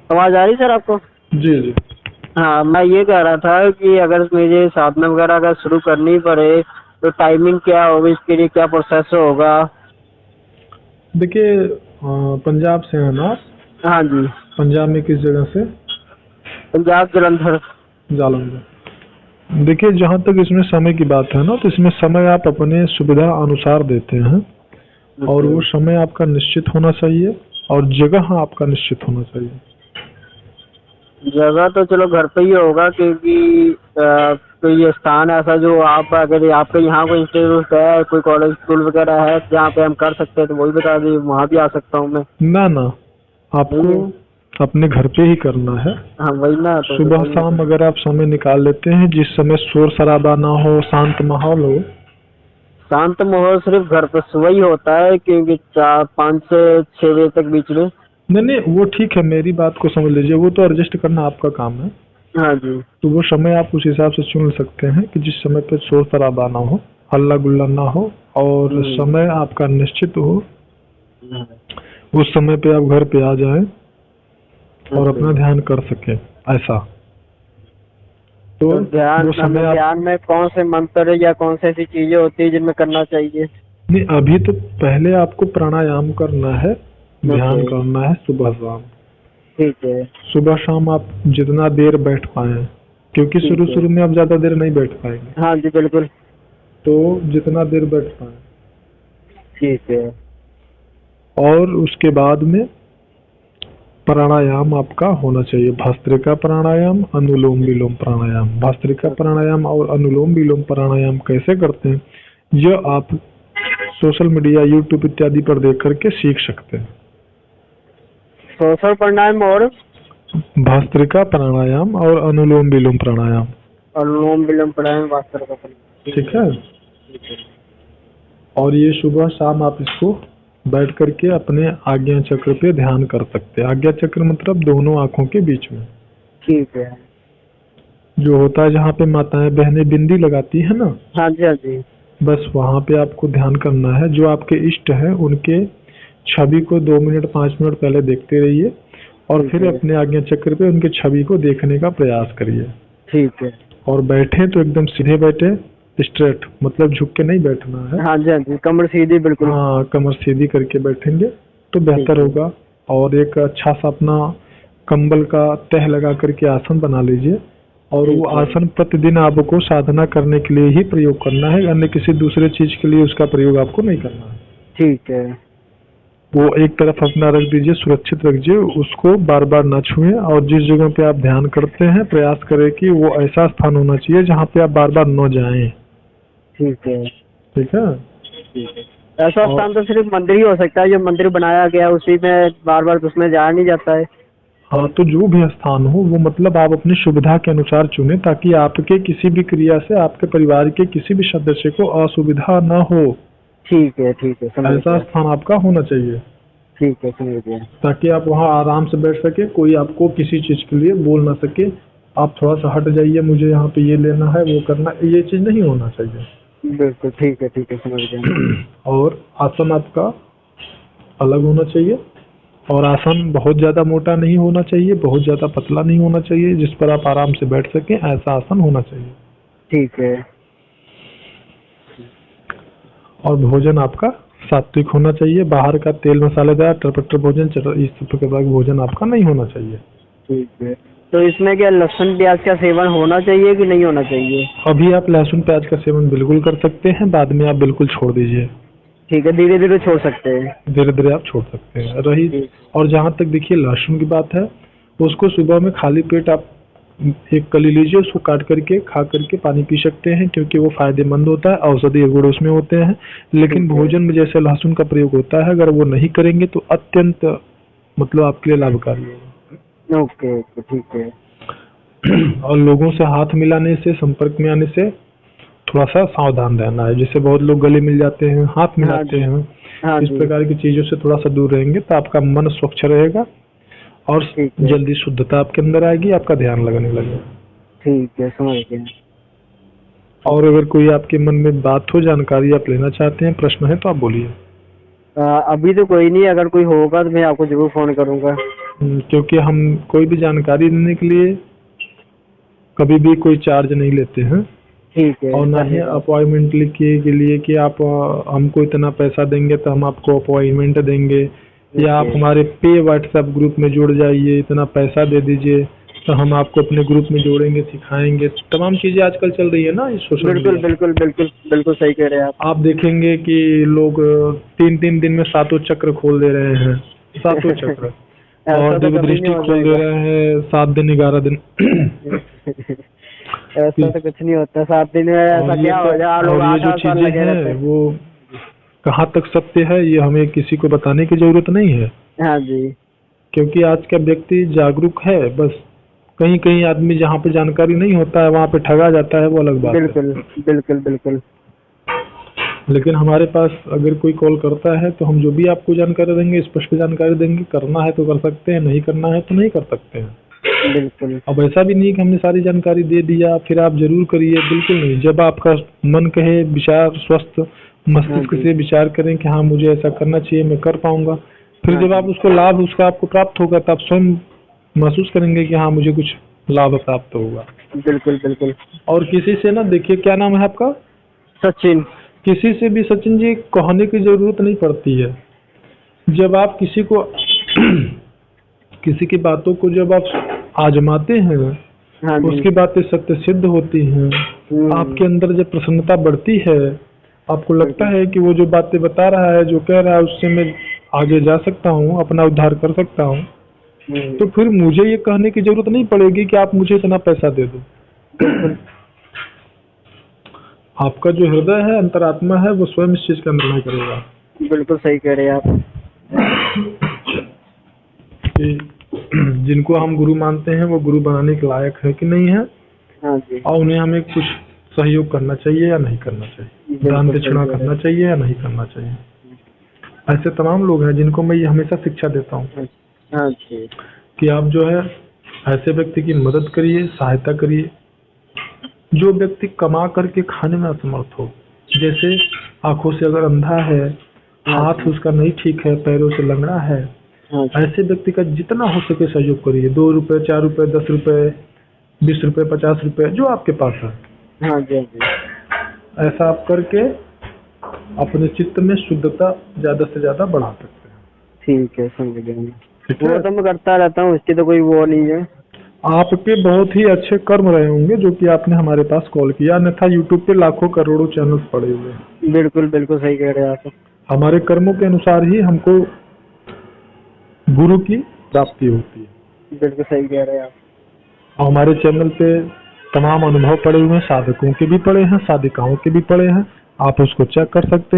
आवाज आ रही सर आपको? जी जी। हाँ, मैं ये कह रहा था कि अगर मुझे साधना वगैरह अगर शुरू करनी पड़े तो टाइमिंग क्या होगी, इसके लिए क्या प्रोसेस होगा? देखिए पंजाब से है ना आप? हाँ जी। पंजाब में किस जगह से? पंजाब जलंधर। जालंधर। देखिए जहाँ तक इसमें समय की बात है ना, तो इसमें समय आप अपने सुविधा अनुसार देते हैं और वो समय आपका निश्चित होना चाहिए और जगह आपका निश्चित होना चाहिए। जगह तो चलो घर पे ही होगा, क्योंकि कोई स्थान ऐसा जो आप अगर आपके यहाँ कोई इंस्टीट्यूट है, कोई कॉलेज स्कूल वगैरह है जहाँ पे हम कर सकते हैं तो वही बता दीजिए, वहाँ भी आ सकता हूँ मैं। ना ना, आपको नहीं है? अपने घर पे ही करना है। हाँ वही ना, तो सुबह वही मैं शाम अगर आप समय निकाल लेते हैं, जिस समय शोर शराबा ना हो, शांत माहौल हो। शांत माहौल सिर्फ घर पर सुबह ही होता है, क्योंकि 5 से 6 बजे तक बीच में। नहीं नहीं, वो ठीक है, मेरी बात को समझ लीजिए, वो तो एडजस्ट करना आपका काम है। हाँ जी। तो वो समय आप उस हिसाब से चुन सकते हैं कि जिस समय पे शोर शराबा ना हो, हल्ला गुल्ला ना हो और समय आपका निश्चित हो। उस समय पे आप घर पे आ जाएं और अपना ध्यान कर सकें, ऐसा। तो ध्यान वो समय आप ध्यान में कौन से मंत्र या कौन सी ऐसी चीजें होती है जिनमें करना चाहिए? नहीं, अभी तो पहले आपको प्राणायाम करना है, ध्यान करना है सुबह शाम। ठीक है। सुबह शाम आप जितना देर बैठ पाए, क्योंकि शुरू शुरू में आप ज्यादा देर नहीं बैठ पाएंगे। हाँ जी बिल्कुल। तो जितना देर बैठ पाए। ठीक है। और उसके बाद में प्राणायाम आपका होना चाहिए, भस्त्रिका प्राणायाम, अनुलोम विलोम प्राणायाम। भस्त्रिका प्राणायाम और अनुलोम विलोम प्राणायाम कैसे करते हैं, यह आप सोशल मीडिया, यूट्यूब इत्यादि पर देख करके सीख सकते हैं। सोशल प्राणायाम और भस्त्रिका प्राणायाम और अनुलोम विलोम प्राणायाम। अनुलोम विलोम प्राणायाम, वास्त्र का। ठीक है। और ये सुबह शाम आप इसको बैठ करके अपने आज्ञा चक्र पे ध्यान कर सकते हैं। आज्ञा चक्र मतलब दोनों आंखों के बीच में। ठीक है। जो होता है जहाँ पे माताएं बहनें बिंदी लगाती है ना, हाँ जी हाँ जी। बस वहाँ पे आपको ध्यान करना है। जो आपके इष्ट है उनके छवि को 2 मिनट 5 मिनट पहले देखते रहिए और फिर अपने आज्ञा चक्र पे उनके छवि को देखने का प्रयास करिए। ठीक है। और बैठे तो एकदम सीधे बैठे, स्ट्रेट, मतलब झुक के नहीं बैठना है। हाँ जी हाँ जी, कमर सीधी बिल्कुल। हाँ, कमर सीधी करके बैठेंगे तो बेहतर होगा। और एक अच्छा सा अपना कंबल का तह लगा करके आसन बना लीजिए और वो आसन प्रतिदिन आपको साधना करने के लिए ही प्रयोग करना है, अन्य किसी दूसरे चीज के लिए उसका प्रयोग आपको नहीं करना है। ठीक है। वो एक तरफ अपना रख दीजिए, सुरक्षित रखिए, उसको बार बार ना छुएं। और जिस जगह पे आप ध्यान करते हैं प्रयास करें कि वो ऐसा स्थान होना चाहिए जहाँ पे आप बार बार न जाएं। ठीक है। ठीक है। ऐसा स्थान तो सिर्फ मंदिर ही हो सकता है, जो मंदिर बनाया गया उसी में बार बार उसमें जाया नहीं जाता है। हाँ, तो जो भी स्थान हो वो मतलब आप अपनी सुविधा के अनुसार चुने, ताकि आपके किसी भी क्रिया से आपके परिवार के किसी भी सदस्य को असुविधा ना हो। ठीक है ठीक है, समझ ऐसा गया। स्थान आपका होना चाहिए। ठीक है, समझ गया। ताकि आप वहाँ आराम से बैठ सके, कोई आपको किसी चीज के लिए बोल ना सके, आप थोड़ा सा हट जाइए, मुझे यहाँ पे ये लेना है वो करना, ये चीज नहीं होना चाहिए। बिल्कुल ठीक है, समझ गया। और आसन आपका अलग होना चाहिए और आसन बहुत ज्यादा मोटा नहीं होना चाहिए, बहुत ज्यादा पतला नहीं होना चाहिए, जिस पर आप आराम से बैठ सके, ऐसा आसन होना चाहिए। ठीक है। और भोजन आपका सात्विक होना चाहिए, बाहर का तेल मसालेदार टरपटर भोजन, इस प्रकार का भोजन आपका नहीं होना चाहिए। ठीक है। तो इसमें क्या लहसुन प्याज का सेवन होना चाहिए कि नहीं होना चाहिए? अभी आप लहसुन प्याज का सेवन बिल्कुल कर सकते हैं, बाद में आप बिल्कुल छोड़ दीजिए। ठीक है, धीरे धीरे छोड़ सकते हैं। धीरे धीरे आप छोड़ सकते हैं। रही और जहाँ तक देखिए लहसुन की बात है, उसको सुबह में खाली पेट आप एक कली लीजिए, उसको काट करके खा करके पानी पी सकते हैं, क्योंकि वो फायदेमंद होता है, औषधीय गुण उसमें होते हैं। लेकिन भोजन में जैसे लहसुन का प्रयोग होता है, अगर वो नहीं करेंगे तो अत्यंत मतलब आपके लिए लाभकारी होगा। ओके ओके, ठीक है। और लोगों से हाथ मिलाने से, संपर्क में आने से थोड़ा सा सावधान रहना है। जैसे बहुत लोग गले मिल जाते हैं, हाथ मिलाते हैं, इस प्रकार की चीजों से थोड़ा सा दूर रहेंगे तो आपका मन स्वच्छ रहेगा और जल्दी शुद्धता आपके अंदर आएगी, आपका ध्यान लगने लगेगा। ठीक है, समझ गया। और अगर कोई आपके मन में बात हो, जानकारी आप लेना चाहते हैं, प्रश्न है तो आप बोलिए। अभी तो कोई नहीं, अगर कोई होगा तो मैं आपको जरूर फोन करूंगा। क्योंकि हम कोई भी जानकारी देने के लिए कभी भी कोई चार्ज नहीं लेते हैं, ठीक है। और ना ही अपॉइंटमेंट लिखिए के लिए कि आप हमको इतना पैसा देंगे तो हम आपको अपॉइंटमेंट देंगे, या आप हमारे पे व्हाट्सएप ग्रुप में जुड़ जाइए, इतना पैसा दे दीजिए तो हम आपको अपने ग्रुप में जोड़ेंगे, सिखाएंगे। तमाम चीजें आजकल चल रही है ना इस सोशल बिल्कुल मीडिया। बिल्कुल बिल्कुल बिल्कुल सही कह रहे हैं आप देखेंगे कि लोग 3-3 दिन में 7 चक्र खोल दे रहे हैं, 7 चक्र ऐसा और तो दिव्य कभी दृष्टि नहीं हो खोल दे रहे हैं 7 दिन 11 दिन। ऐसा तो कुछ नहीं होता 7 दिन में, ऐसा क्या हो जाए लोग और ये जो 8-8 साल चीजें लगे रहते हैं हैं। वो कहाँ तक सत्य है ये हमें किसी को बताने की जरूरत नहीं है, हाँ जी। क्योंकि आज का व्यक्ति जागरूक है। बस कहीं कहीं आदमी जहाँ पे जानकारी नहीं होता है वहाँ पे ठगा जाता है, वो अलग बात है। बिल्कुल बिल्कुल बिल्कुल। लेकिन हमारे पास अगर कोई कॉल करता है तो हम जो भी आपको जानकारी देंगे, स्पष्ट जानकारी देंगे। करना है तो कर सकते हैं, नहीं करना है तो नहीं कर सकते हैं। बिल्कुल। अब ऐसा भी नहीं कि हमने सारी जानकारी दे दिया फिर आप जरूर करिए, बिल्कुल नहीं। जब आपका मन कहे, विचार स्वस्थ मस्तिष्क से विचार करें कि हाँ मुझे ऐसा करना चाहिए, मैं कर पाऊंगा, फिर जब आप उसको लाभ उसका आपको प्राप्त होगा तब स्वयं महसूस करेंगे कि हाँ मुझे कुछ लाभ प्राप्त होगा। बिल्कुल बिल्कुल। और किसी से ना, देखिए क्या नाम है आपका? सचिन। किसी से भी सचिन जी कहने की जरूरत नहीं पड़ती है। जब आप किसी को किसी की बातों को जब आप आजमाते हैं, हाँ जी। उसकी बातें सत्य सिद्ध होती हैं, आपके अंदर जब प्रसन्नता बढ़ती है, आपको लगता है कि वो जो बातें बता रहा है, जो कह रहा है, उससे मैं आगे जा सकता हूँ, अपना उद्धार कर सकता हूँ, तो फिर मुझे ये कहने की जरूरत नहीं पड़ेगी कि आप मुझे इतना पैसा दे दो। बिल्कुल। आपका जो हृदय है, अंतरात्मा है, वो स्वयं इस चीज का निर्णय करेगा। बिल्कुल सही कह रहे हैं आप। कि जिनको हम गुरु मानते हैं वो गुरु बनाने के लायक है कि नहीं है, हाँ जी। और उन्हें हमें कुछ सहयोग करना चाहिए या नहीं करना चाहिए, दान दक्षिणा करना चाहिए या नहीं करना चाहिए। ऐसे तमाम लोग हैं जिनको मैं ये हमेशा शिक्षा देता हूँ हाँ जी। कि आप जो है ऐसे व्यक्ति की मदद करिए, सहायता करिए जो व्यक्ति कमा करके खाने में असमर्थ हो। जैसे आंखों से अगर अंधा है, हाथ उसका नहीं ठीक है, पैरों से लंगड़ा है, ऐसे व्यक्ति का जितना हो सके सहयोग करिए। 2 रुपए, 4 रुपए, 10 रुपए, 20 रुपए, 50 रुपए, जो आपके पास है। हाँ जी। हाँ जी। ऐसा आप करके अपने चित्त में शुद्धता ज्यादा से ज्यादा बढ़ा सकते हैं। ठीक है, समझ गया मैं। वो तो मैं करता रहता हूँ, इसकी तो कोई वो नहीं है। आपके बहुत ही अच्छे कर्म रहे होंगे जो कि आपने हमारे पास कॉल किया, अन्यथा यूट्यूब पे लाखों करोड़ों चैनल्स पड़े हुए हैं। बिल्कुल बिल्कुल सही कह रहे हैं आप। हमारे कर्मों के अनुसार ही हमको गुरु की प्राप्ति होती है। बिल्कुल सही कह रहे हैं आप। और हमारे चैनल पे तमाम अनुभव पड़े हुए हैं, साधकों के भी पड़े हैं, साधिकाओं के भी पड़े हैं, आप उसको चेक कर सकते हैं।